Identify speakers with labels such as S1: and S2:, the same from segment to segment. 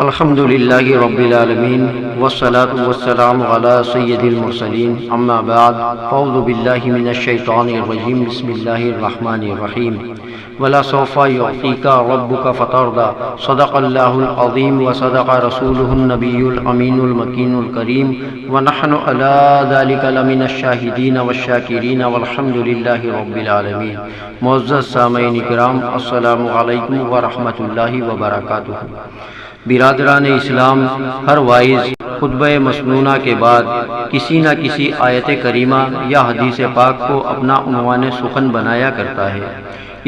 S1: الحمد للہ رب العالمین والصلاة والسلام علی سید المرسلین اما بعد فاعوذ باللہ من الشیطان الرجیم بسم اللہ الرحمن الرحیم وَلَسَوْفَ يُعْطِيكَ رَبُّكَ فَتَرْضَىٰ صدق اللہ العظیم وصدق رسولہ النبی الامین المکین الکریم ونحن علی ذلک لمن الشاہدین والشاکرین والحمد للہ رب العالمین۔ معزز سامعین کرام، السلام علیکم ورحمۃ اللہ وبرکاتہ۔ برادران اسلام، ہر وائز خطبہ مسنونہ کے بعد کسی نہ کسی آیت کریمہ یا حدیث پاک کو اپنا عنوان سخن بنایا کرتا ہے۔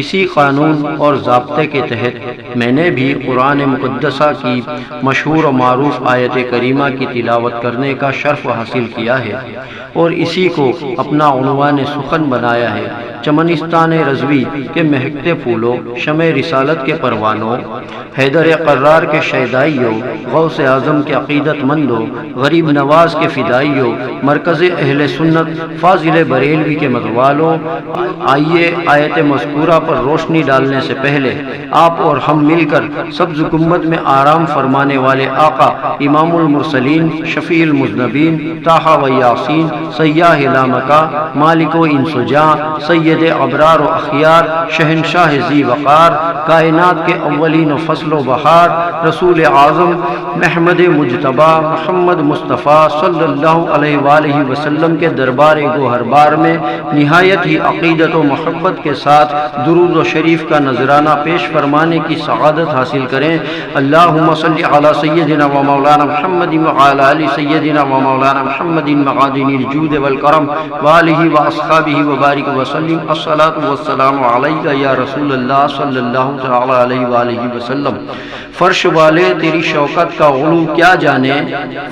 S1: اسی قانون اور ضابطے کے تحت میں نے بھی قرآن مقدسہ کی مشہور و معروف آیت کریمہ کی تلاوت کرنے کا شرف حاصل کیا ہے اور اسی کو اپنا عنوان سخن بنایا ہے۔ چمنستان رضوی کے مہکتے پھولوں، شمع رسالت کے پروانوں، حیدر قرار کے شیدائیوں، غوث اعظم کے عقیدت مندوں، غریب نواز کے فدائیوں، مرکز اہل سنت فاضل بریلوی کے متوالوں، آئیے آیت مذکورہ پر روشنی ڈالنے سے پہلے آپ اور ہم مل کر سبز گنبد میں آرام فرمانے والے آقا امام المرسلین، شفیع المذنبین، طٰہٰ و یاسین، سیاہ لامکا، مالک و انس و جاں، سید ابرار و اخیار، شہنشاہ ذی وقار، کائنات کے اولین و فصل و بہار، رسول اعظم محمد مجتبیٰ محمد مصطفیٰ صلی اللہ علیہ وآلہ وسلم کے دربار گوہر بار میں نہایت ہی عقیدت و محبت کے ساتھ درود و شریف کا نذرانہ پیش فرمانے کی سعادت حاصل کریں۔ اللہم صلی علی سیدنا و مولانا محمد وعلی آل سیدنا و مولانا محمد معادن الجود والکرم وآلہ و اصحابہ وبارک وسلم۔ الصلاۃ والسلام علیک یا رسول اللہ صلی اللہ تعالی علیہ وآلہ وسلم۔ فرش والے تیری شوکت کا علو کیا جانے،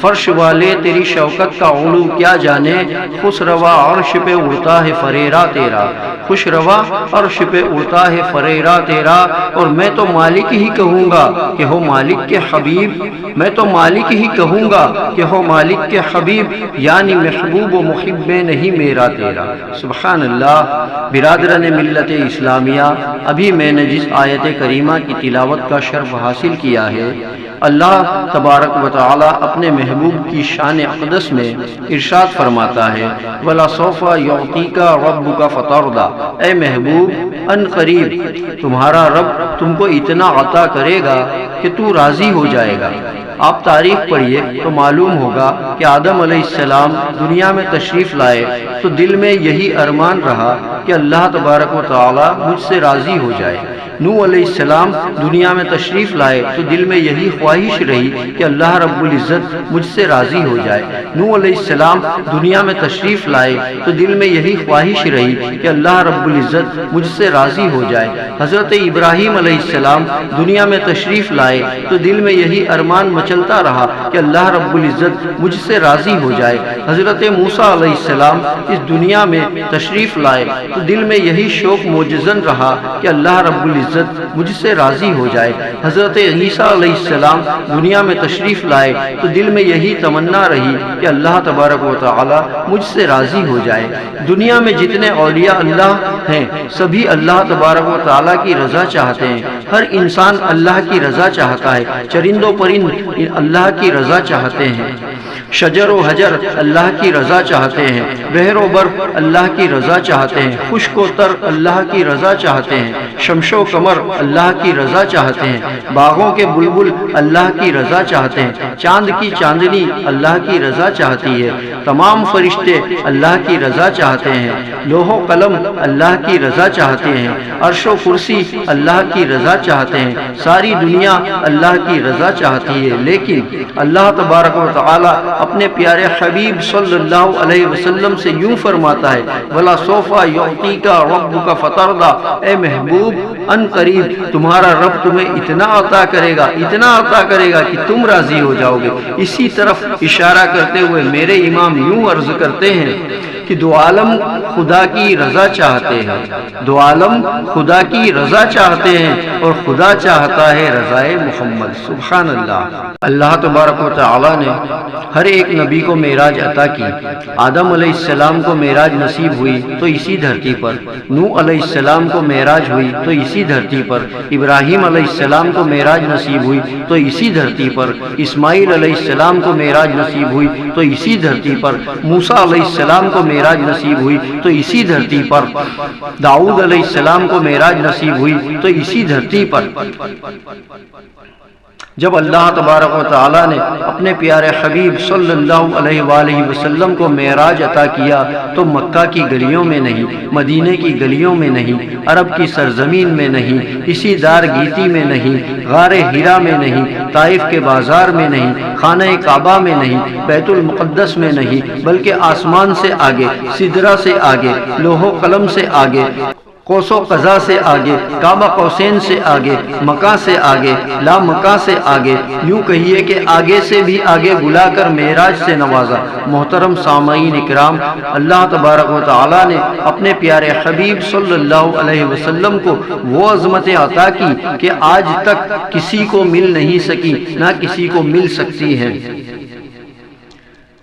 S1: فرش والے تیری شوکت کا علو کیا جانے، خوش روا عرش پہ اڑتا ہے فریرا تیرا، خوش روا عرش پہ اڑتا ہے فریرا تیرا۔ اور میں تو مالک ہی کہوں گا کہ ہو مالک کے حبیب، میں تو مالک ہی کہوں گا کہ ہو مالک کے حبیب، یعنی محبوب و محب نہیں میرا تیرا۔ سبحان اللہ۔ برادران ملت اسلامیہ، ابھی میں نے جس آیت کریمہ کی تلاوت کا شرف حاصل کیا ہے، اللہ تبارک و تعالی اپنے محبوب کی شان اقدس میں ارشاد فرماتا ہے وَلَسَوْفَ يُعْطِيكَ رَبُّكَ فَتَرْضَىٰ، اے محبوب ان قریب تمہارا رب تم کو اتنا عطا کرے گا کہ تو راضی ہو جائے گا۔ آپ تاریخ پڑھیے تو معلوم ہوگا کہ آدم علیہ السلام دنیا میں تشریف لائے تو دل میں یہی ارمان رہا کہ اللہ تبارک و تعالی مجھ سے راضی ہو جائے۔ نوح علیہ السلام دنیا میں تشریف لائے تو دل میں یہی خواہش رہی کہ اللہ رب العزت مجھ سے راضی ہو جائے۔ نوح علیہ السلام دنیا میں تشریف لائے تو دل میں یہی خواہش رہی کہ اللہ رب العزت مجھ سے راضی ہو جائے۔ حضرت ابراہیم علیہ السلام دنیا میں تشریف لائے تو دل میں یہی ارمان مچلتا رہا کہ اللہ رب العزت مجھ سے راضی ہو جائے۔ حضرت موسیٰ علیہ السلام اس دنیا میں تشریف لائے تو دل میں یہی شوق موجزن رہا کہ اللہ رب العزت مجھ سے راضی ہو جائے۔ حضرت عیسیٰ علیہ السلام دنیا میں تشریف لائے تو دل میں یہی تمنا رہی کہ اللہ تبارک و تعالی مجھ سے راضی ہو جائے۔ دنیا میں جتنے اولیاء اللہ ہیں سبھی اللہ تبارک و تعالی کی رضا چاہتے ہیں۔ ہر انسان اللہ کی رضا چاہتا ہے، چرند و پرند اللہ کی رضا چاہتے ہیں، شجر و حجر اللہ کی رضا چاہتے ہیں، بحر و بر اللہ کی رضا چاہتے ہیں، خشک و تر اللہ کی رضا چاہتے ہیں، شمس و قمر اللہ کی رضا چاہتے ہیں، باغوں کے بلبل اللہ کی رضا چاہتے ہیں، چاند کی چاندنی اللہ کی رضا چاہتی ہے، تمام فرشتے اللہ کی رضا چاہتے ہیں، لوح و قلم اللہ کی رضا چاہتے ہیں، عرش و کرسی اللہ کی رضا چاہتے ہیں، ساری دنیا اللہ کی رضا چاہتی ہے۔ لیکن اللہ تبارک و تعالی اپنے پیارے حبیب صلی اللہ علیہ وسلم سے یوں فرماتا ہے وَلَسَوْفَ يُعْطِيكَ رَبُّكَ فَتَرْضَىٰ، اے محبوب ان قریب تمہارا رب تمہیں اتنا عطا کرے گا، اتنا عطا کرے گا کہ تم راضی ہو جاؤ گے۔ اسی طرف اشارہ کرتے ہوئے میرے امام یوں عرض کرتے ہیں کہ دو عالم خدا کی رضا چاہتے ہیں، دو عالم خدا کی رضا چاہتے ہیں اور خدا چاہتا ہے رضائے محمد۔ سبحان اللہ۔ اللہ تبارک و تعالی نے ہر ایک نبی کو معراج عطا کی۔ آدم علیہ السلام کو معراج نصیب ہوئی تو اسی دھرتی پر، نوح علیہ السلام کو معراج ہوئی تو اسی دھرتی پر، ابراہیم علیہ السلام کو معراج نصیب ہوئی تو اسی دھرتی پر، اسماعیل علیہ السلام کو معراج نصیب ہوئی تو اسی دھرتی پر، موسیٰ علیہ السلام کو معراج نصیب ہوئی تو اسی دھرتی پر، داؤد علیہ السلام کو معراج نصیب ہوئی تو اسی دھرتی پر۔ جب اللہ تبارک و تعالیٰ نے اپنے پیارے حبیب صلی اللہ علیہ وآلہ وسلم کو معراج عطا کیا تو مکہ کی گلیوں میں نہیں، مدینے کی گلیوں میں نہیں، عرب کی سرزمین میں نہیں، کسی دار گیتی میں نہیں، غار ہیرا میں نہیں، طائف کے بازار میں نہیں، خانہ کعبہ میں نہیں، بیت المقدس میں نہیں، بلکہ آسمان سے آگے، سدرہ سے آگے، لوح و قلم سے آگے، قوس و قزح سے آگے، کعبہ قوسین سے آگے، مکہ سے آگے، لا مکہ سے آگے، یوں کہیے کہ آگے سے بھی آگے بلا کر معراج سے نوازا۔ محترم سامعین اکرام، اللہ تبارک و تعالیٰ نے اپنے پیارے حبیب صلی اللہ علیہ وسلم کو وہ عظمتیں عطا کی کہ آج تک کسی کو مل نہیں سکی، نہ کسی کو مل سکتی ہیں۔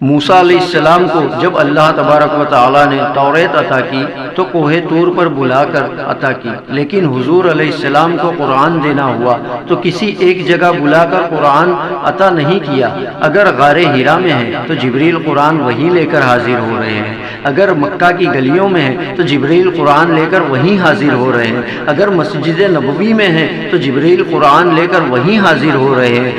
S1: موسیٰ علیہ السلام کو جب اللہ تبارک و تعالیٰ نے توریت عطا کی تو کوہ طور پر بلا کر عطا کی، لیکن حضور علیہ السلام کو قرآن دینا ہوا تو کسی ایک جگہ بلا کر قرآن عطا نہیں کیا۔ اگر غار ہیرا میں ہے تو جبریل قرآن وہیں لے کر حاضر ہو رہے ہیں، اگر مکہ کی گلیوں میں ہے تو جبریل قرآن لے کر وہیں حاضر ہو رہے ہیں، اگر مسجد نبوی میں ہے تو جبریل قرآن لے کر وہیں حاضر ہو رہے ہیں،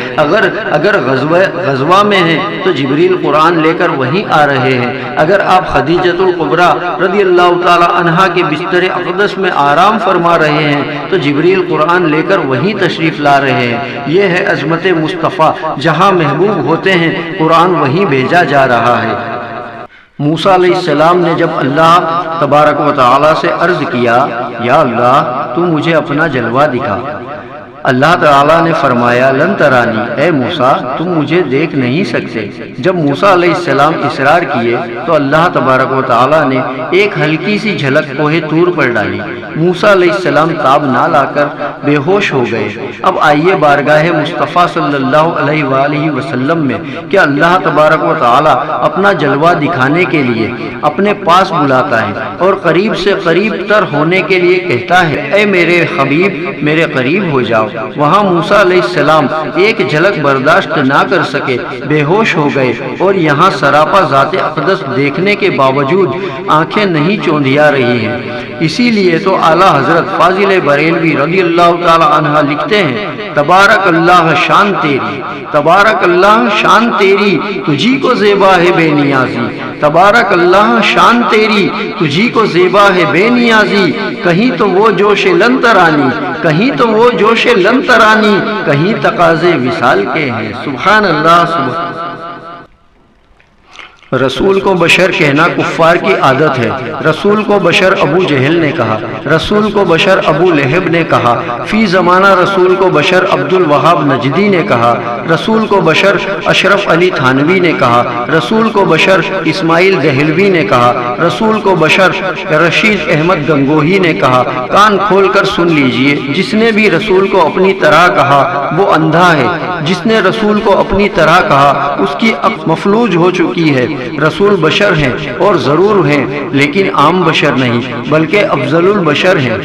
S1: اگر غزوہ میں ہے تو جبریل قرآن لے کر وہیں آ رہے ہیں، اگر آپ خدیجۃ الکبریٰ رضی اللہ تعالی عنہا کے بستر اقدس میں آرام فرما رہے ہیں تو جبریل قرآن لے کر وہیں تشریف لا رہے ہیں۔ یہ ہے عظمت مصطفیٰ، جہاں محبوب ہوتے ہیں قرآن وہیں بھیجا جا رہا ہے۔ موسیٰ علیہ السلام نے جب اللہ تبارک و تعالیٰ سے عرض کیا، یا اللہ تو مجھے اپنا جلوہ دکھا، اللہ تعالیٰ نے فرمایا لن ترانی، اے موسیٰ تم مجھے دیکھ نہیں سکتے۔ جب موسیٰ علیہ السلام اصرار کیے تو اللہ تبارک و تعالیٰ نے ایک ہلکی سی جھلک کوہ طور پر ڈالی۔ موسیٰ علیہ السلام تاب نہ لا کر بے ہوش ہو گئے۔ اب آئیے بارگاہ مصطفیٰ صلی اللہ علیہ وآلہ وسلم میں کہ اللہ تبارک و تعالیٰ اپنا جلوہ دکھانے کے لیے اپنے پاس بلاتا ہے اور قریب سے قریب تر ہونے کے لیے کہتا ہے، اے میرے حبیب میرے قریب ہو جاؤ۔ وہاں موسیٰ علیہ السلام ایک جھلک برداشت نہ کر سکے، بے ہوش ہو گئے، اور یہاں سراپا ذات اقدس دیکھنے کے باوجود آنکھیں نہیں چوندھیا رہی ہیں۔ اسی لیے تو اعلیٰ حضرت فاضل بریلوی رضی اللہ تعالی عنہ لکھتے ہیں، تبارک اللہ شان تیری، تبارک اللہ شان تیری، تجھی کو زیبا ہے بے نیازی، تبارک اللہ شان تیری، تجھی کو زیبا ہے بے نیازی، کہیں تو وہ جوش لن ترانی، کہیں تو وہ جوش لن ترانی، کہیں تقاضے وصال کے ہیں۔ سبحان اللہ، سبحان رسول کو بشر کہنا کفار کی عادت ہے۔ رسول کو بشر ابو جہل نے کہا، رسول کو بشر ابو لہب نے کہا، فی زمانہ رسول کو بشر عبد الوہاب نجدی نے کہا، رسول کو بشر اشرف علی تھانوی نے کہا، رسول کو بشر اسماعیل دہلوی نے کہا، رسول کو بشر رشید احمد گنگوہی نے کہا۔ کان کھول کر سن لیجئے، جس نے بھی رسول کو اپنی طرح کہا وہ اندھا ہے، جس نے رسول کو اپنی طرح کہا اس کی عقل مفلوج ہو چکی ہے۔ رسول بشر ہیں اور ضرور ہیں، لیکن عام بشر نہیں بلکہ افضل البشر ہیں۔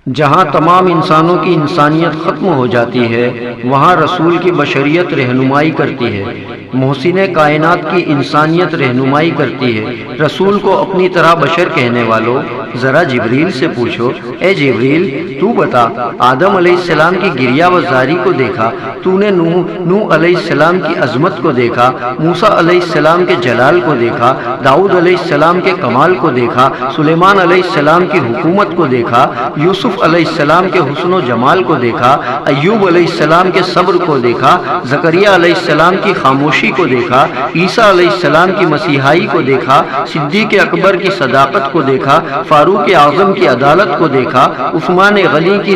S1: جہاں تمام انسانوں کی انسانیت ختم ہو جاتی ہے وہاں رسول کی بشریت رہنمائی کرتی ہے، محسن کائنات کی انسانیت رہنمائی کرتی ہے۔ رسول کو اپنی طرح بشر کہنے والوں، ذرا جبریل سے پوچھو، اے جبریل تو بتا، آدم علیہ السلام کی گریہ و زاری کو دیکھا، تو نے نوح علیہ السلام کی عظمت کو دیکھا، موسیٰ علیہ السلام کے جلال کو دیکھا، داؤد علیہ السلام کے کمال کو دیکھا، سلیمان علیہ السلام کی حکومت کو دیکھا، یوسف علیہ السلام کے حسن و جمال کو دیکھا، ایوب علیہ السلام کے صبر کو دیکھا، زکریہ علیہ السلام کی خاموشی کو دیکھا، عیسیٰ علیہ السلام کی مسیحائی کو دیکھا، صدیق اکبر کی صداقت کو دیکھا، فاروق اعظم کی عدالت کو دیکھا، عثمان غنی کی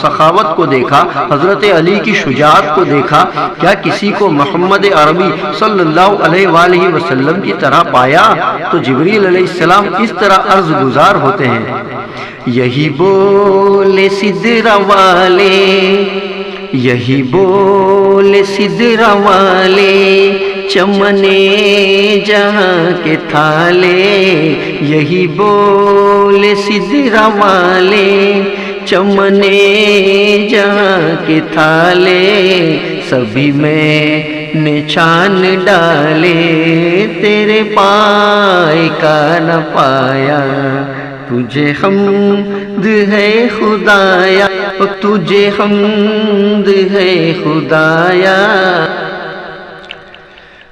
S1: سخاوت کو دیکھا، حضرت علی کی شجاعت کو دیکھا، کیا کسی کو محمد عربی صلی اللہ علیہ وآلہ وسلم کی طرح پایا؟ تو جبریل علیہ السلام اس طرح عرض گزار ہوتے ہیں: یہی بولے سدرہ والے، یہی بولے سدرہ والے، چمنے جہاں کے تھالے، یہی بولے سدرہ والے، چمنے جہاں کے تھالے، سبھی میں نے چھان ڈالے، تیرے پائے کا نہ پایا، تجھے حمد ہے خدایا، تجھے حمد ہے خدایا۔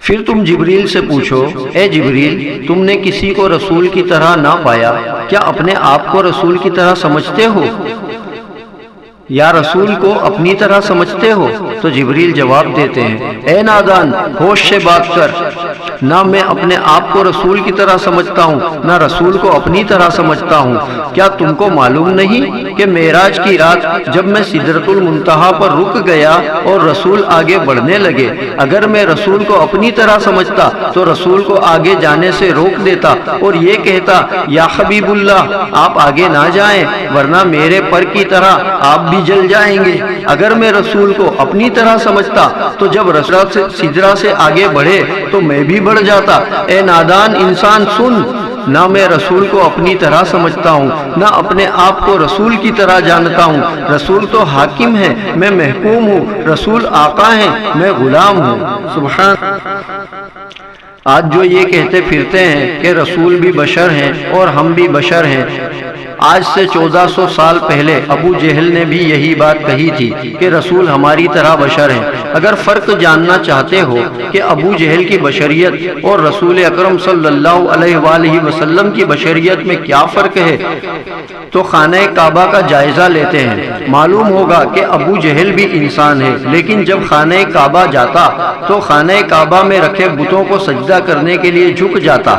S1: پھر تم جبریل سے پوچھو: اے جبریل، تم نے کسی کو رسول کی طرح نہ پایا، کیا اپنے آپ کو رسول کی طرح سمجھتے ہو یا رسول کو اپنی طرح سمجھتے ہو؟ تو جبریل جواب دیتے ہیں: اے نادان، ہوش سے بات کر، نہ میں اپنے آپ کو رسول کی طرح سمجھتا ہوں، نہ رسول کو اپنی طرح سمجھتا ہوں۔ کیا تم کو معلوم نہیں کہ معراج کی رات جب میں سدرۃ المنتہا پر رک گیا اور رسول آگے بڑھنے لگے، اگر میں رسول کو اپنی طرح سمجھتا تو رسول کو آگے جانے سے روک دیتا اور یہ کہتا: یا حبیب اللہ، آپ آگے نہ جائیں، ورنہ میرے پر کی طرح آپ بھی جل جائیں گے۔ اگر میں رسول کو اپنی طرح سمجھتا تو جب رسول سدرہ سے آگے بڑھے تو میں بھی بڑھ جاتا۔ اے نادان انسان سن، نہ میں رسول کو اپنی طرح سمجھتا ہوں، نہ اپنے آپ کو رسول کی طرح جانتا ہوں۔ رسول تو حاکم ہے، میں محکوم ہوں، رسول آقا ہے، میں غلام ہوں۔ سبحان۔ آج جو یہ کہتے پھرتے ہیں کہ رسول بھی بشر ہیں اور ہم بھی بشر ہیں، آج سے 1400 سال پہلے ابو جہل نے بھی یہی بات کہی تھی کہ رسول ہماری طرح بشر ہیں۔ اگر فرق جاننا چاہتے ہو کہ ابو جہل کی بشریت اور رسول اکرم صلی اللہ علیہ وآلہ وسلم کی بشریت میں کیا فرق ہے تو خانہ کعبہ کا جائزہ لیتے ہیں۔ معلوم ہوگا کہ ابو جہل بھی انسان ہے، لیکن جب خانہ کعبہ جاتا تو خانہ کعبہ میں رکھے بتوں کو سجدہ کرنے کے لیے جھک جاتا،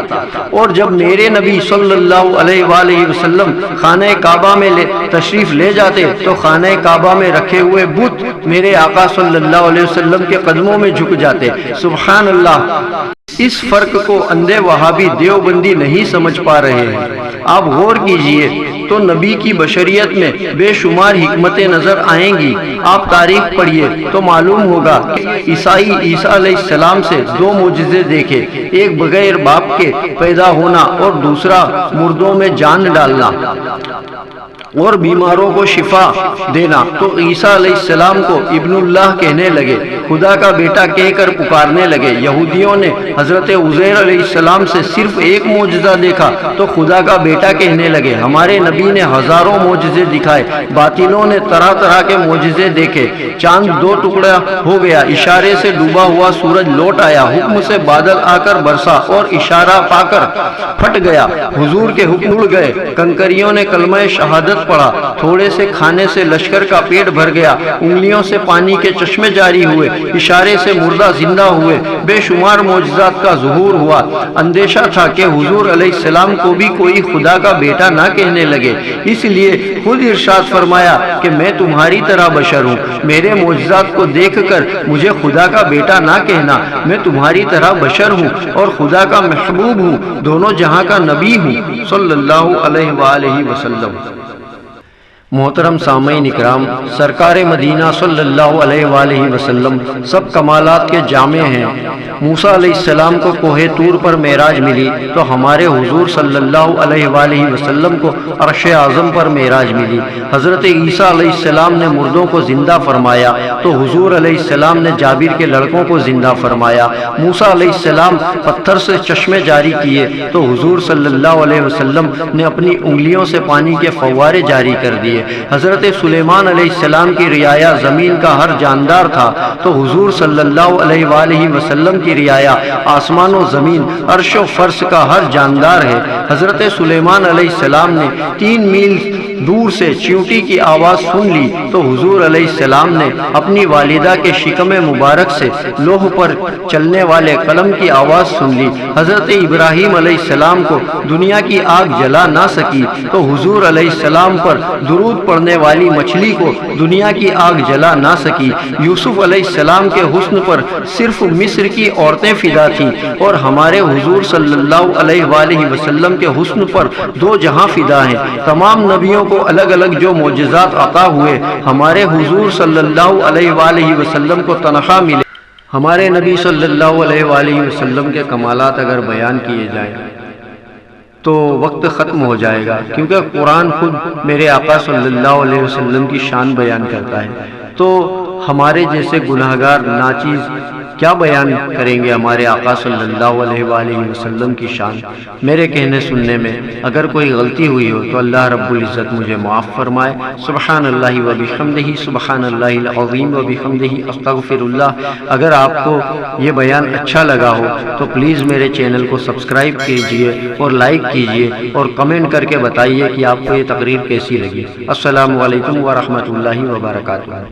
S1: اور جب میرے نبی صلی اللہ علیہ وآلہ وسلم خانہ کعبہ میں تشریف لے جاتے تو خانہ کعبہ میں رکھے ہوئے بت میرے آقا صلی اللہ علیہ وسلم کے قدموں میں جھک جاتے۔ سبحان اللہ۔ اس فرق کو اندھے وہابی دیوبندی نہیں سمجھ پا رہے ہیں۔ آپ غور کیجئے تو نبی کی بشریت میں بے شمار حکمتیں نظر آئیں گی۔ آپ تاریخ پڑھیے تو معلوم ہوگا کہ عیسیٰ علیہ السلام سے 2 معجزے دیکھے، ایک بغیر باپ کے پیدا ہونا اور دوسرا مردوں میں جان ڈالنا اور بیماروں کو شفا دینا۔ تو عیسیٰ علیہ السلام کو ابن اللہ کہنے لگے، خدا کا بیٹا کہہ کر پکارنے لگے۔ یہودیوں نے حضرت عزیر علیہ السلام سے صرف ایک معجزہ دیکھا تو خدا کا بیٹا کہنے لگے۔ ہمارے نبی نے ہزاروں معجزے دکھائے، باطلوں نے طرح طرح کے معجزے دیکھے۔ چاند 2 ٹکڑا ہو گیا، اشارے سے ڈوبا ہوا سورج لوٹ آیا، حکم سے بادل آ کر برسا اور اشارہ پا کر پھٹ گیا، حضور کے حکم اڑ گئے، کنکریوں نے کلمہ شہادت پڑا، تھوڑے سے کھانے سے لشکر کا پیٹ بھر گیا، انگلیوں سے پانی کے چشمے جاری ہوئے، اشارے سے مردہ زندہ ہوئے، بے شمار معجزات کا ظہور ہوا۔ اندیشہ تھا کہ حضور علیہ السلام کو بھی کوئی خدا کا بیٹا نہ کہنے لگے، اس لیے خود ارشاد فرمایا کہ میں تمہاری طرح بشر ہوں، میرے معجزات کو دیکھ کر مجھے خدا کا بیٹا نہ کہنا، میں تمہاری طرح بشر ہوں اور خدا کا محبوب ہوں، دونوں جہاں کا نبی ہوں صلی اللہ علیہ وآلہ وسلم۔ محترم سامعین اکرام، سرکار مدینہ صلی اللہ علیہ وآلہ وسلم سب کمالات کے جامع ہیں۔ موسیٰ علیہ السلام کو کوہ طور پر معراج ملی تو ہمارے حضور صلی اللہ علیہ وآلہ وسلم کو عرش اعظم پر معراج ملی۔ حضرت عیسیٰ علیہ السلام نے مردوں کو زندہ فرمایا تو حضور علیہ السلام نے جابر کے لڑکوں کو زندہ فرمایا۔ موسیٰ علیہ السلام پتھر سے چشمے جاری کیے تو حضور صلی اللہ علیہ وسلم نے اپنی انگلیوں سے پانی کے فوارے جاری کر دیے۔ حضرت سلیمان علیہ السلام کی رعایا زمین کا ہر جاندار تھا، تو حضور صلی اللہ علیہ وآلہ وسلم کی رعایا آسمان و زمین، عرش و فرش کا ہر جاندار ہے۔ حضرت سلیمان علیہ السلام نے 3 میل دور سے چیونٹی کی آواز سن لی تو حضور علیہ السلام نے اپنی والدہ کے شکم مبارک سے لوح پر چلنے والے قلم کی آواز سن لی۔ حضرت ابراہیم علیہ السلام کو دنیا کی آگ جلا نہ سکی تو حضور علیہ السلام پر درود پڑھنے والی مچھلی کو دنیا کی آگ جلا نہ سکی۔ یوسف علیہ السلام کے حسن پر صرف مصر کی عورتیں فدا تھیں، اور ہمارے حضور صلی اللہ علیہ وآلہ وسلم کے حسن پر 2 جہاں فدا ہیں۔ تمام نبیوں کو الگ الگ جو معجزات عطا ہوئے، ہمارے حضور صلی اللہ علیہ وآلہ وسلم کو تنخواہ ملے۔ ہمارے نبی صلی اللہ علیہ وآلہ وسلم کے کمالات اگر بیان کیے جائیں تو وقت ختم ہو جائے گا، کیونکہ قرآن خود میرے آقا صلی اللہ علیہ وسلم کی شان بیان کرتا ہے، تو ہمارے جیسے گناہگار ناچیز کیا بیان کریں گے ہمارے آقا صلی اللہ علیہ وآلہ وسلم کی شان۔ میرے کہنے سننے میں اگر کوئی غلطی ہوئی ہو تو اللہ رب العزت مجھے معاف فرمائے۔ سبحان اللہ و بحمدہ، سبحان اللہ العظیم و بحمدہ، استغفر اللہ۔ اگر آپ کو یہ بیان اچھا لگا ہو تو پلیز میرے چینل کو سبسکرائب کیجئے اور لائک کیجئے اور کمنٹ کر کے بتائیے کہ آپ کو یہ تقریر کیسی لگی۔ السلام علیکم ورحمۃ اللہ وبرکاتہ۔